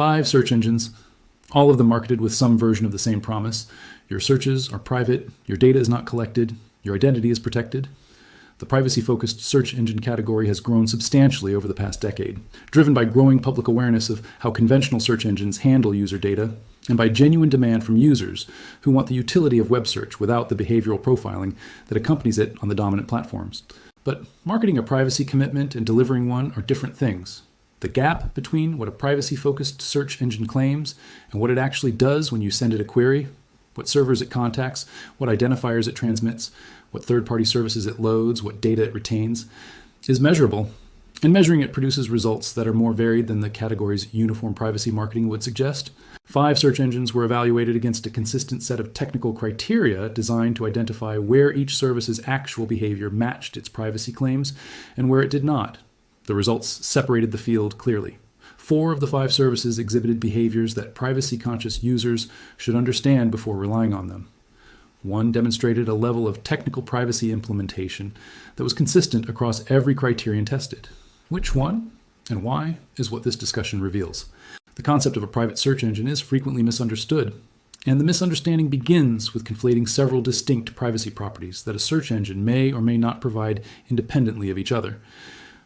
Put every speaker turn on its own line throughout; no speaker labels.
5 search engines, all of them marketed with some version of the same promise. Your searches are private, your data is not collected, your identity is protected. The privacy-focused search engine category has grown substantially over the past decade, driven by growing public awareness of how conventional search engines handle user data, and by genuine demand from users who want the utility of web search without the behavioral profiling that accompanies it on the dominant platforms. But marketing a privacy commitment and delivering one are different things. The gap between what a privacy-focused search engine claims and what it actually does when you send it a query, what servers it contacts, what identifiers it transmits, what third-party services it loads, what data it retains, is measurable. And measuring it produces results that are more varied than the category's uniform privacy marketing would suggest. 5 search engines were evaluated against a consistent set of technical criteria designed to identify where each service's actual behavior matched its privacy claims and where it did not. The results separated the field clearly. 4 of the 5 services exhibited behaviors that privacy-conscious users should understand before relying on them. 1 demonstrated a level of technical privacy implementation that was consistent across every criterion tested. Which one and why is what this discussion reveals. The concept of a private search engine is frequently misunderstood, and the misunderstanding begins with conflating several distinct privacy properties that a search engine may or may not provide independently of each other.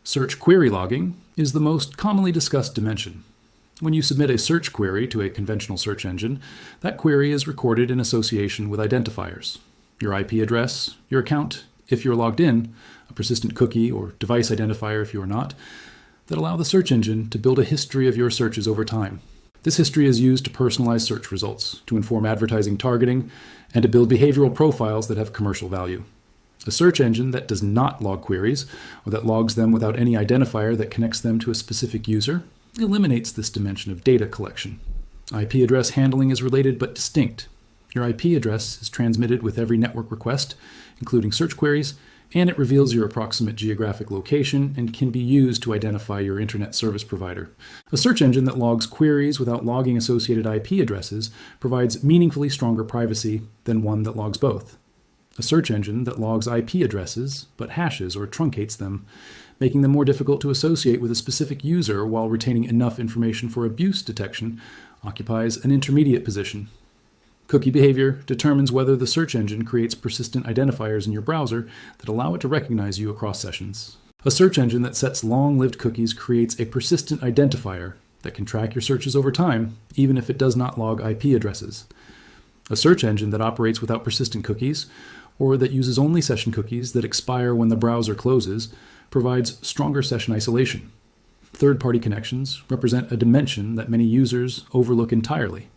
Search query logging is the most commonly discussed dimension. When you submit a search query to a conventional search engine, that query is recorded in association with identifiers. Your IP address, your account, if you're logged in, a persistent cookie or device identifier if you are not, that allow the search engine to build a history of your searches over time. This history is used to personalize search results, to inform advertising targeting, and to build behavioral profiles that have commercial value. A search engine that does not log queries, or that logs them without any identifier that connects them to a specific user, eliminates this dimension of data collection. IP address handling is related but distinct. Your IP address is transmitted with every network request, including search queries, and it reveals your approximate geographic location and can be used to identify your internet service provider. A search engine that logs queries without logging associated IP addresses provides meaningfully stronger privacy than one that logs both. A search engine that logs IP addresses but hashes or truncates them, making them more difficult to associate with a specific user while retaining enough information for abuse detection, occupies an intermediate position. Cookie behavior determines whether the search engine creates persistent identifiers in your browser that allow it to recognize you across sessions. A search engine that sets long-lived cookies creates a persistent identifier that can track your searches over time, even if it does not log IP addresses. A search engine that operates without persistent cookies, or that uses only session cookies that expire when the browser closes, provides stronger session isolation. Third-party connections represent a dimension that many users overlook entirely.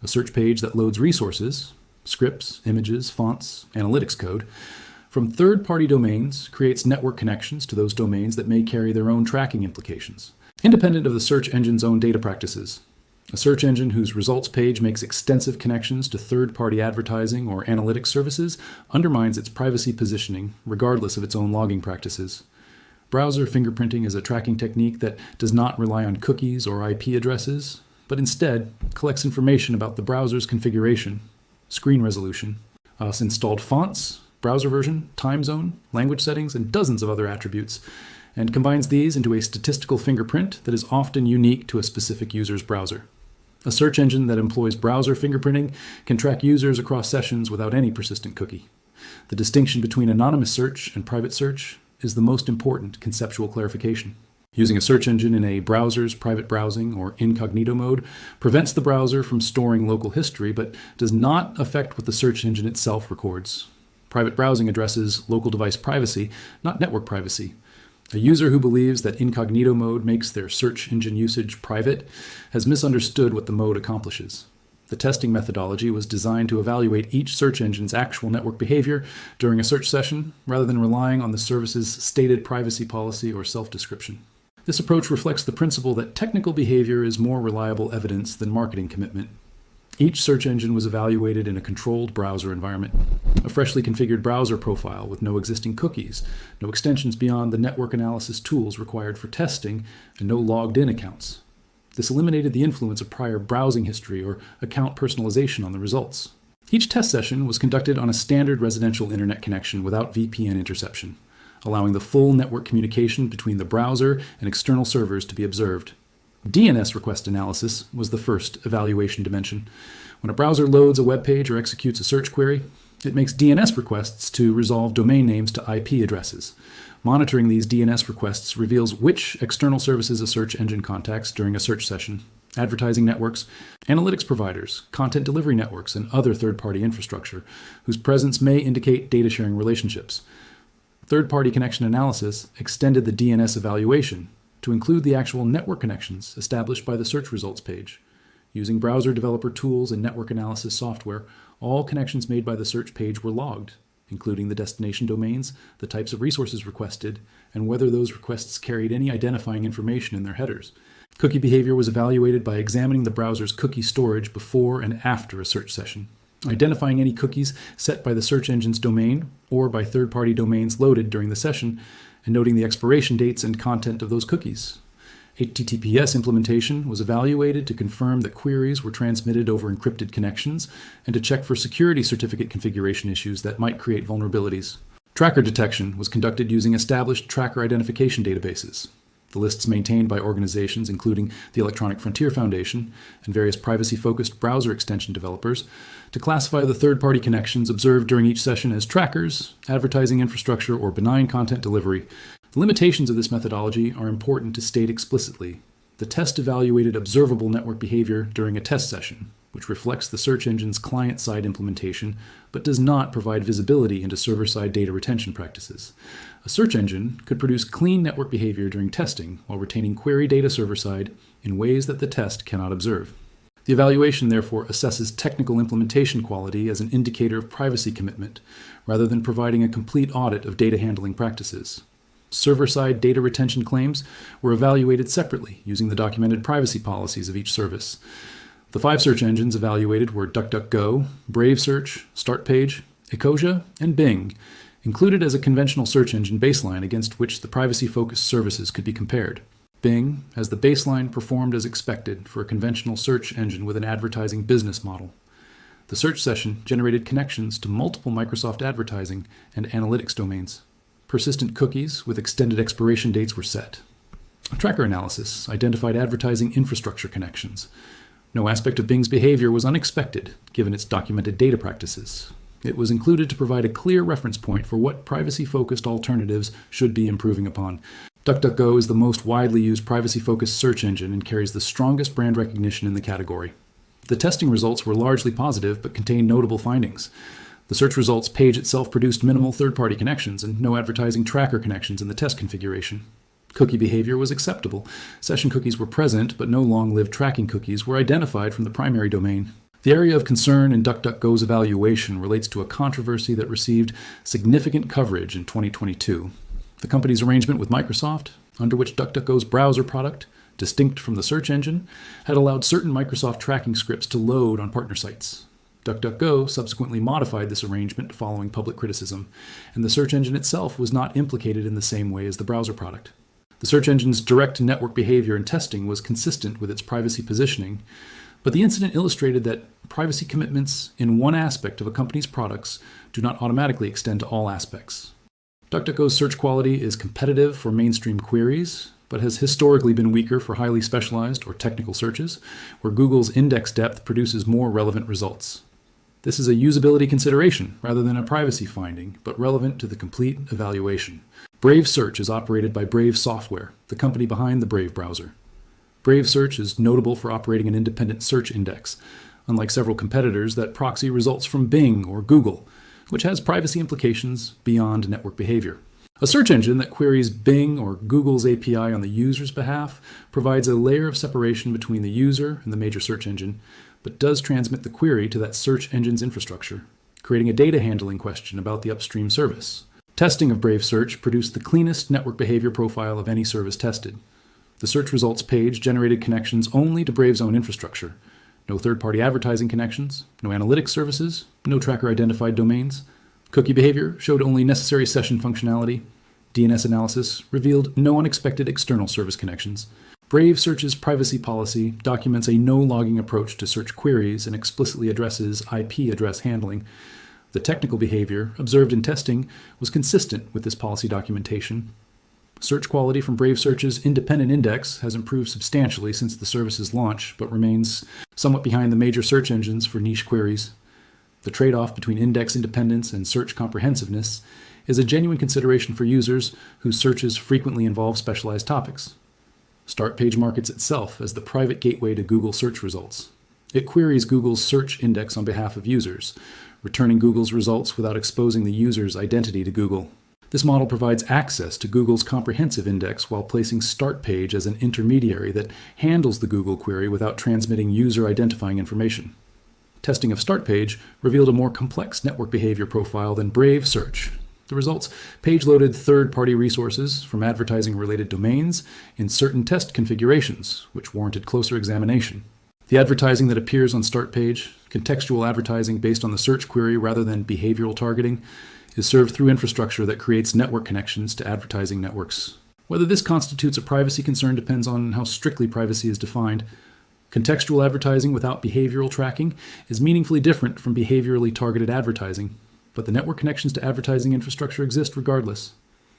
A search page that loads resources, scripts, images, fonts, analytics code, from third-party domains creates network connections to those domains that may carry their own tracking implications, independent of the search engine's own data practices. A search engine whose results page makes extensive connections to third-party advertising or analytics services undermines its privacy positioning, regardless of its own logging practices. Browser fingerprinting is a tracking technique that does not rely on cookies or IP addresses, but instead collects information about the browser's configuration, screen resolution, installed fonts, browser version, time zone, language settings, and dozens of other attributes, and combines these into a statistical fingerprint that is often unique to a specific user's browser. A search engine that employs browser fingerprinting can track users across sessions without any persistent cookie. The distinction between anonymous search and private search is the most important conceptual clarification. Using a search engine in a browser's private browsing or incognito mode prevents the browser from storing local history, but does not affect what the search engine itself records. Private browsing addresses local device privacy, not network privacy. A user who believes that incognito mode makes their search engine usage private has misunderstood what the mode accomplishes. The testing methodology was designed to evaluate each search engine's actual network behavior during a search session, rather than relying on the service's stated privacy policy or self-description. This approach reflects the principle that technical behavior is more reliable evidence than marketing commitment. Each search engine was evaluated in a controlled browser environment, a freshly configured browser profile with no existing cookies, no extensions beyond the network analysis tools required for testing, and no logged-in accounts. This eliminated the influence of prior browsing history or account personalization on the results. Each test session was conducted on a standard residential internet connection without VPN interception, allowing the full network communication between the browser and external servers to be observed. DNS request analysis was the first evaluation dimension. When a browser loads a web page or executes a search query, it makes DNS requests to resolve domain names to IP addresses. Monitoring these DNS requests reveals which external services a search engine contacts during a search session: advertising networks, analytics providers, content delivery networks, and other third-party infrastructure, whose presence may indicate data sharing relationships. Third-party connection analysis extended the DNS evaluation to include the actual network connections established by the search results page. Using browser developer tools and network analysis software, all connections made by the search page were logged, including the destination domains, the types of resources requested, and whether those requests carried any identifying information in their headers. Cookie behavior was evaluated by examining the browser's cookie storage before and after a search session, identifying any cookies set by the search engine's domain or by third-party domains loaded during the session, and noting the expiration dates and content of those cookies. HTTPS implementation was evaluated to confirm that queries were transmitted over encrypted connections and to check for security certificate configuration issues that might create vulnerabilities. Tracker detection was conducted using established tracker identification databases. The lists maintained by organizations including the Electronic Frontier Foundation and various privacy-focused browser extension developers to classify the third-party connections observed during each session as trackers, advertising infrastructure, or benign content delivery. The limitations of this methodology are important to state explicitly. The test evaluated observable network behavior during a test session, which reflects the search engine's client-side implementation, but does not provide visibility into server-side data retention practices. A search engine could produce clean network behavior during testing while retaining query data server-side in ways that the test cannot observe. The evaluation therefore assesses technical implementation quality as an indicator of privacy commitment, rather than providing a complete audit of data handling practices. Server-side data retention claims were evaluated separately using the documented privacy policies of each service. The 5 search engines evaluated were DuckDuckGo, Brave Search, StartPage, Ecosia, and Bing, included as a conventional search engine baseline against which the privacy-focused services could be compared. Bing, as the baseline, performed as expected for a conventional search engine with an advertising business model. The search session generated connections to multiple Microsoft advertising and analytics domains. Persistent cookies with extended expiration dates were set. Tracker analysis identified advertising infrastructure connections. No aspect of Bing's behavior was unexpected, given its documented data practices. It was included to provide a clear reference point for what privacy-focused alternatives should be improving upon. DuckDuckGo is the most widely used privacy-focused search engine and carries the strongest brand recognition in the category. The testing results were largely positive, but contained notable findings. The search results page itself produced minimal third-party connections and no advertising tracker connections in the test configuration. Cookie behavior was acceptable. Session cookies were present, but no long-lived tracking cookies were identified from the primary domain. The area of concern in DuckDuckGo's evaluation relates to a controversy that received significant coverage in 2022. The company's arrangement with Microsoft, under which DuckDuckGo's browser product, distinct from the search engine, had allowed certain Microsoft tracking scripts to load on partner sites. DuckDuckGo subsequently modified this arrangement following public criticism, and the search engine itself was not implicated in the same way as the browser product. The search engine's direct network behavior and testing was consistent with its privacy positioning, but the incident illustrated that privacy commitments in one aspect of a company's products do not automatically extend to all aspects. DuckDuckGo's search quality is competitive for mainstream queries, but has historically been weaker for highly specialized or technical searches, where Google's index depth produces more relevant results. This is a usability consideration rather than a privacy finding, but relevant to the complete evaluation. Brave Search is operated by Brave Software, the company behind the Brave browser. Brave Search is notable for operating an independent search index, unlike several competitors that proxy results from Bing or Google, which has privacy implications beyond network behavior. A search engine that queries Bing or Google's API on the user's behalf provides a layer of separation between the user and the major search engine, but does transmit the query to that search engine's infrastructure, creating a data handling question about the upstream service. Testing of Brave Search produced the cleanest network behavior profile of any service tested. The search results page generated connections only to Brave's own infrastructure. No third-party advertising connections, no analytics services, no tracker-identified domains. Cookie behavior showed only necessary session functionality. DNS analysis revealed no unexpected external service connections. Brave Search's privacy policy documents a no-logging approach to search queries and explicitly addresses IP address handling. The technical behavior observed in testing was consistent with this policy documentation. Search quality from Brave Search's independent index has improved substantially since the service's launch, but remains somewhat behind the major search engines for niche queries. The trade-off between index independence and search comprehensiveness is a genuine consideration for users whose searches frequently involve specialized topics. Startpage markets itself as the private gateway to Google search results. It queries Google's search index on behalf of users, returning Google's results without exposing the user's identity to Google. This model provides access to Google's comprehensive index while placing Startpage as an intermediary that handles the Google query without transmitting user-identifying information. Testing of Startpage revealed a more complex network behavior profile than Brave Search. The results page-loaded third-party resources from advertising-related domains in certain test configurations, which warranted closer examination. The advertising that appears on Startpage, contextual advertising based on the search query rather than behavioral targeting, is served through infrastructure that creates network connections to advertising networks. Whether this constitutes a privacy concern depends on how strictly privacy is defined. Contextual advertising without behavioral tracking is meaningfully different from behaviorally targeted advertising, but the network connections to advertising infrastructure exist regardless.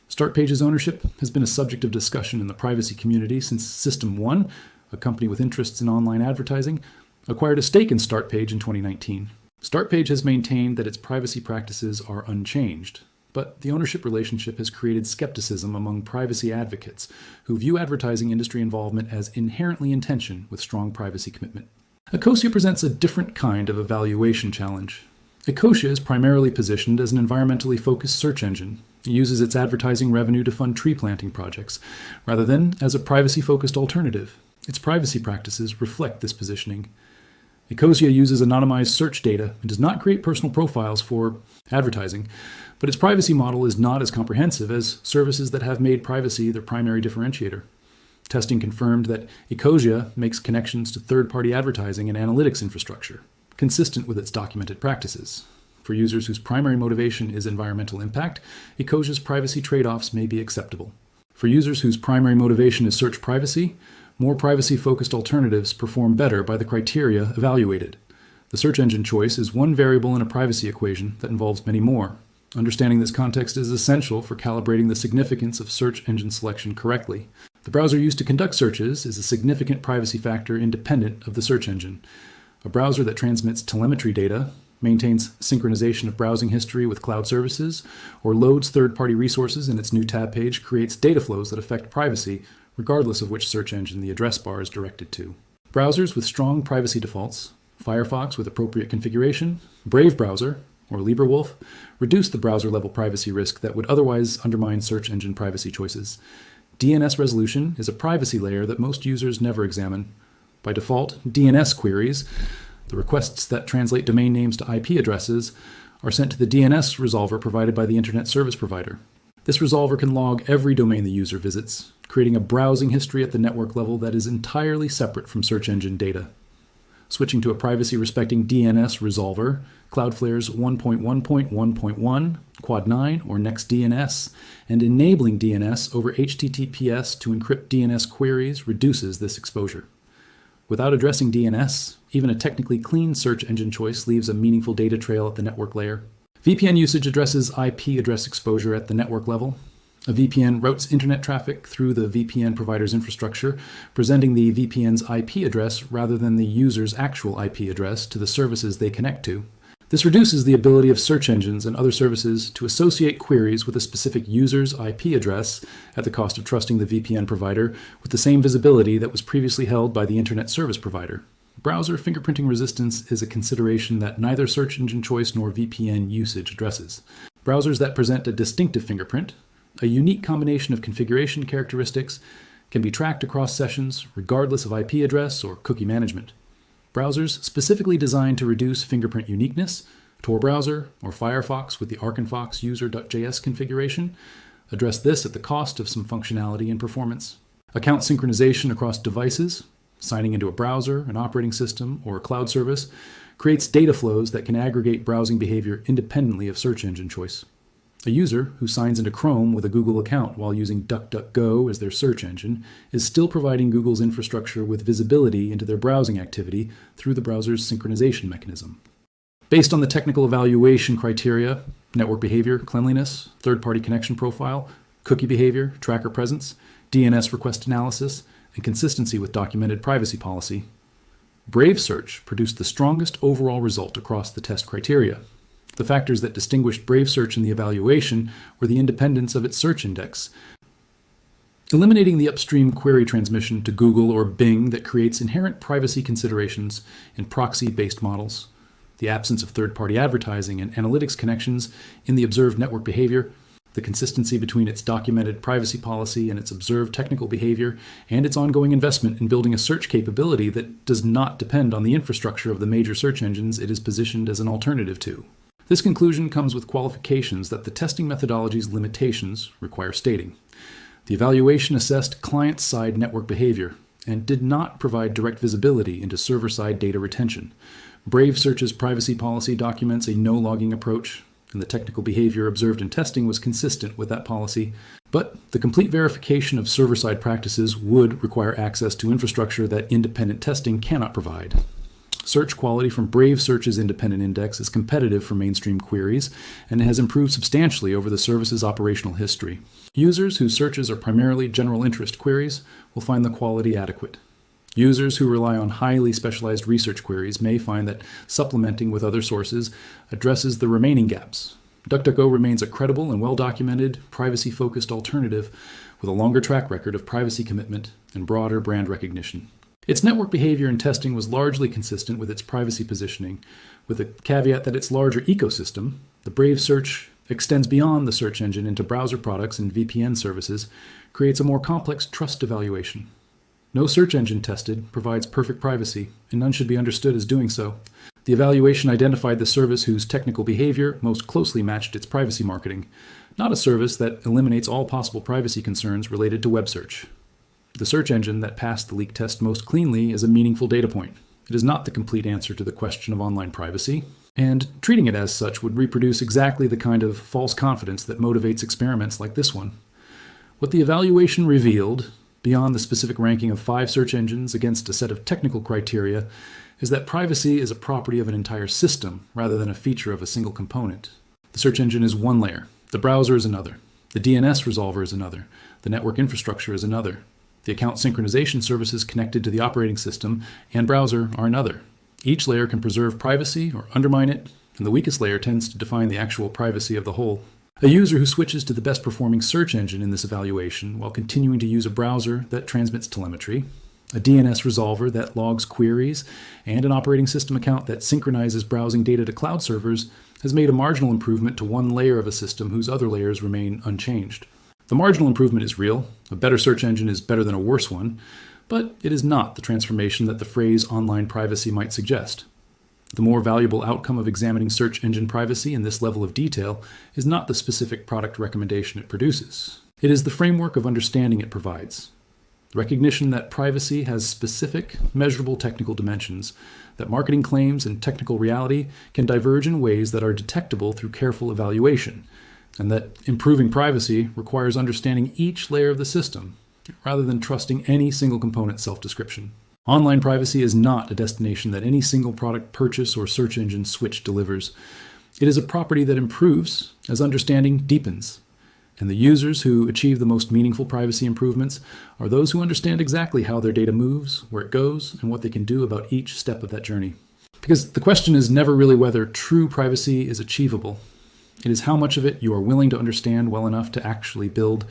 Startpage's ownership has been a subject of discussion in the privacy community since System 1, a company with interests in online advertising, acquired a stake in Startpage in 2019. Startpage has maintained that its privacy practices are unchanged, but the ownership relationship has created skepticism among privacy advocates who view advertising industry involvement as inherently in tension with strong privacy commitment. Ecosia presents a different kind of evaluation challenge. Ecosia is primarily positioned as an environmentally focused search engine. It uses its advertising revenue to fund tree planting projects, rather than as a privacy-focused alternative. Its privacy practices reflect this positioning. Ecosia uses anonymized search data and does not create personal profiles for advertising, but its privacy model is not as comprehensive as services that have made privacy their primary differentiator. Testing confirmed that Ecosia makes connections to third-party advertising and analytics infrastructure, consistent with its documented practices. For users whose primary motivation is environmental impact, Ecosia's privacy trade-offs may be acceptable. For users whose primary motivation is search privacy, more privacy-focused alternatives perform better by the criteria evaluated. The search engine choice is one variable in a privacy equation that involves many more. Understanding this context is essential for calibrating the significance of search engine selection correctly. The browser used to conduct searches is a significant privacy factor independent of the search engine. A browser that transmits telemetry data, maintains synchronization of browsing history with cloud services, or loads third-party resources in its new tab page creates data flows that affect privacy regardless of which search engine the address bar is directed to. Browsers with strong privacy defaults, Firefox with appropriate configuration, Brave browser, or LibreWolf, reduce the browser-level privacy risk that would otherwise undermine search engine privacy choices. DNS resolution is a privacy layer that most users never examine. By default, DNS queries, the requests that translate domain names to IP addresses, are sent to the DNS resolver provided by the internet service provider. This resolver can log every domain the user visits, creating a browsing history at the network level that is entirely separate from search engine data. Switching to a privacy-respecting DNS resolver, Cloudflare's 1.1.1.1, Quad 9, or NextDNS, and enabling DNS over HTTPS to encrypt DNS queries reduces this exposure. Without addressing DNS, even a technically clean search engine choice leaves a meaningful data trail at the network layer. VPN usage addresses IP address exposure at the network level. A VPN routes internet traffic through the VPN provider's infrastructure, presenting the VPN's IP address rather than the user's actual IP address to the services they connect to. This reduces the ability of search engines and other services to associate queries with a specific user's IP address at the cost of trusting the VPN provider with the same visibility that was previously held by the internet service provider. Browser fingerprinting resistance is a consideration that neither search engine choice nor VPN usage addresses. Browsers that present a distinctive fingerprint, a unique combination of configuration characteristics, can be tracked across sessions regardless of IP address or cookie management. Browsers specifically designed to reduce fingerprint uniqueness, Tor browser or Firefox with the ArcandFox user.js configuration, address this at the cost of some functionality and performance. Account synchronization across devices, signing into a browser, an operating system, or a cloud service, creates data flows that can aggregate browsing behavior independently of search engine choice. A user who signs into Chrome with a Google account while using DuckDuckGo as their search engine is still providing Google's infrastructure with visibility into their browsing activity through the browser's synchronization mechanism. Based on the technical evaluation criteria, network behavior, cleanliness, third-party connection profile, cookie behavior, tracker presence, DNS request analysis, and consistency with documented privacy policy. Brave Search produced the strongest overall result across the test criteria. The factors that distinguished Brave Search in the evaluation were the independence of its search index, eliminating the upstream query transmission to Google or Bing that creates inherent privacy considerations in proxy-based models, the absence of third-party advertising and analytics connections in the observed network behavior, the consistency between its documented privacy policy and its observed technical behavior, and its ongoing investment in building a search capability that does not depend on the infrastructure of the major search engines it is positioned as an alternative to. This conclusion comes with qualifications that the testing methodology's limitations require stating. The evaluation assessed client-side network behavior and did not provide direct visibility into server-side data retention. Brave Search's privacy policy documents a no-logging approach, and the technical behavior observed in testing was consistent with that policy, but the complete verification of server-side practices would require access to infrastructure that independent testing cannot provide. Search quality from Brave Search's independent index is competitive for mainstream queries and has improved substantially over the service's operational history. Users whose searches are primarily general interest queries will find the quality adequate. Users who rely on highly specialized research queries may find that supplementing with other sources addresses the remaining gaps. DuckDuckGo remains a credible and well-documented, privacy-focused alternative with a longer track record of privacy commitment and broader brand recognition. Its network behavior and testing was largely consistent with its privacy positioning, with the caveat that its larger ecosystem, the Brave Search, extends beyond the search engine into browser products and VPN services, creates a more complex trust evaluation. No search engine tested provides perfect privacy, and none should be understood as doing so. The evaluation identified the service whose technical behavior most closely matched its privacy marketing, not a service that eliminates all possible privacy concerns related to web search. The search engine that passed the leak test most cleanly is a meaningful data point. It is not the complete answer to the question of online privacy, and treating it as such would reproduce exactly the kind of false confidence that motivates experiments like this one. What the evaluation revealed, beyond the specific ranking of 5 search engines against a set of technical criteria, is that privacy is a property of an entire system rather than a feature of a single component. The search engine is one layer, the browser is another, the DNS resolver is another, the network infrastructure is another, the account synchronization services connected to the operating system and browser are another. Each layer can preserve privacy or undermine it, and the weakest layer tends to define the actual privacy of the whole. A user who switches to the best performing search engine in this evaluation while continuing to use a browser that transmits telemetry, a DNS resolver that logs queries, and an operating system account that synchronizes browsing data to cloud servers has made a marginal improvement to one layer of a system whose other layers remain unchanged. The marginal improvement is real. A better search engine is better than a worse one, but it is not the transformation that the phrase online privacy might suggest. The more valuable outcome of examining search engine privacy in this level of detail is not the specific product recommendation it produces. It is the framework of understanding it provides. The recognition that privacy has specific, measurable technical dimensions, that marketing claims and technical reality can diverge in ways that are detectable through careful evaluation, and that improving privacy requires understanding each layer of the system, rather than trusting any single component's self-description. Online privacy is not a destination that any single product purchase or search engine switch delivers. It is a property that improves as understanding deepens. And the users who achieve the most meaningful privacy improvements are those who understand exactly how their data moves, where it goes, and what they can do about each step of that journey. Because the question is never really whether true privacy is achievable. It is how much of it you are willing to understand well enough to actually build